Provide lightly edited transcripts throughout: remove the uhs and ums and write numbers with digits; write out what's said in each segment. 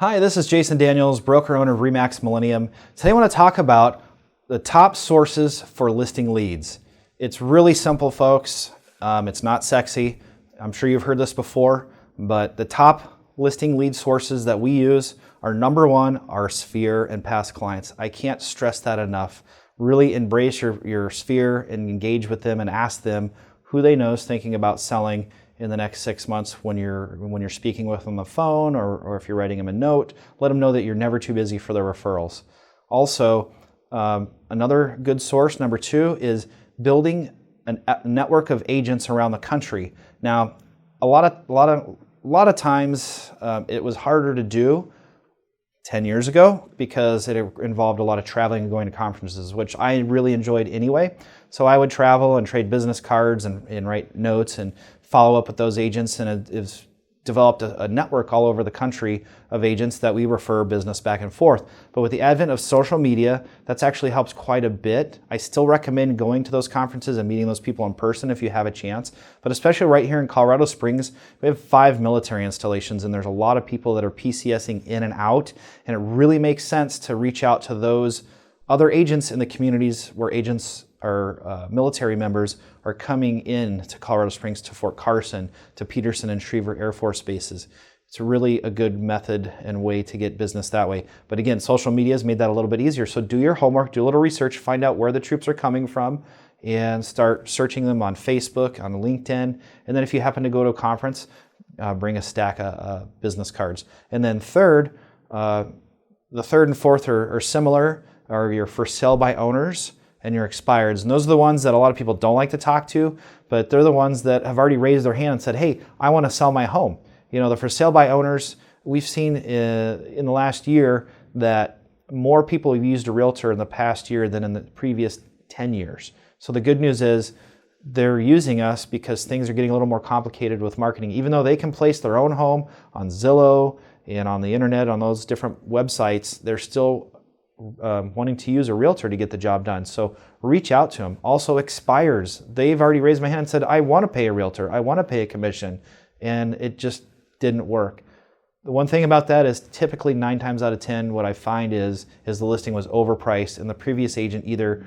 Hi, this is Jason Daniels, broker owner of RE/MAX Millennium. Today I want to talk about the top sources for listing leads. It's really simple, folks. It's not sexy. I'm sure you've heard this before, but the top listing lead sources that we use are number one, our sphere and past clients. I can't stress that enough. Really embrace your sphere and engage with them and ask them who they know is thinking about selling in the next 6 months when you're speaking with them on the phone or if you're writing them a note. Let them know that you're never too busy for their referrals. Also, another good source, number two, is building a network of agents around the country. Now, a lot of times it was harder to do 10 years ago because it involved a lot of traveling and going to conferences, which I really enjoyed anyway. So I would travel and trade business cards and write notes and follow up with those agents, and it's developed a network all over the country of agents that we refer business back and forth. But with the advent of social media, that's actually helped quite a bit. I still recommend going to those conferences and meeting those people in person if you have a chance. But especially right here in Colorado Springs, we have 5 military installations, and there's a lot of people that are PCSing in and out, and it really makes sense to reach out to those other agents in the communities where agents or military members are coming in to Colorado Springs, to Fort Carson, to Peterson and Schriever Air Force bases. It's really a good method and way to get business that way. But again, social media has made that a little bit easier. So do your homework, do a little research, find out where the troops are coming from, and start searching them on Facebook, on LinkedIn. And then if you happen to go to a conference, bring a stack of business cards. And then third, the third and fourth are similar, are your for sale by owners and your expireds. And those are the ones that a lot of people don't like to talk to, but they're the ones that have already raised their hand and said, hey, I want to sell my home. You know, the for sale by owners, we've seen in the last year that more people have used a realtor in the past year than in the previous 10 years. So the good news is they're using us because things are getting a little more complicated with marketing. Even though they can place their own home on Zillow and on the internet, on those different websites, they're still wanting to use a realtor to get the job done. So reach out to them. Also expires. They've already raised my hand and said, I want to pay a realtor. I want to pay a commission. And it just didn't work. The one thing about that is typically 9 times out of 10, what I find is the listing was overpriced and the previous agent either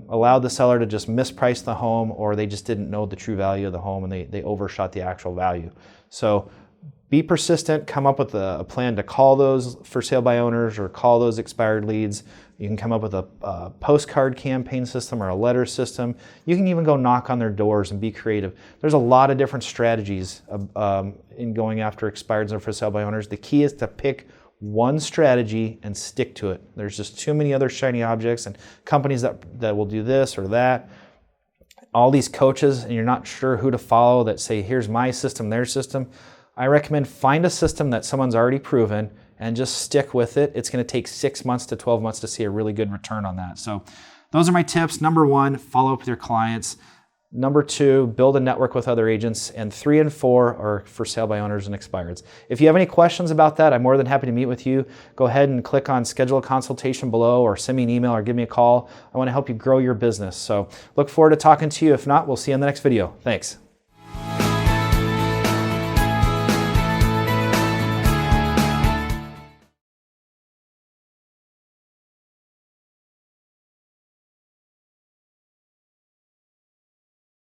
allowed the seller to just misprice the home, or they just didn't know the true value of the home and they overshot the actual value. So be persistent, come up with a plan to call those for sale by owners or call those expired leads. You can come up with a postcard campaign system or a letter system. You can even go knock on their doors and be creative. There's a lot of different strategies in going after expireds or for sale by owners. The key is to pick one strategy and stick to it. There's just too many other shiny objects and companies that will do this or that. All these coaches, and you're not sure who to follow, that say, here's my system, their system. I recommend find a system that someone's already proven and just stick with it. It's going to take 6 months to 12 months to see a really good return on that. So those are my tips. Number one, follow up with your clients. Number two, build a network with other agents. And 3 and 4 are for sale by owners and expireds. If you have any questions about that, I'm more than happy to meet with you. Go ahead and click on schedule a consultation below, or send me an email or give me a call. I want to help you grow your business. So look forward to talking to you. If not, we'll see you in the next video. Thanks.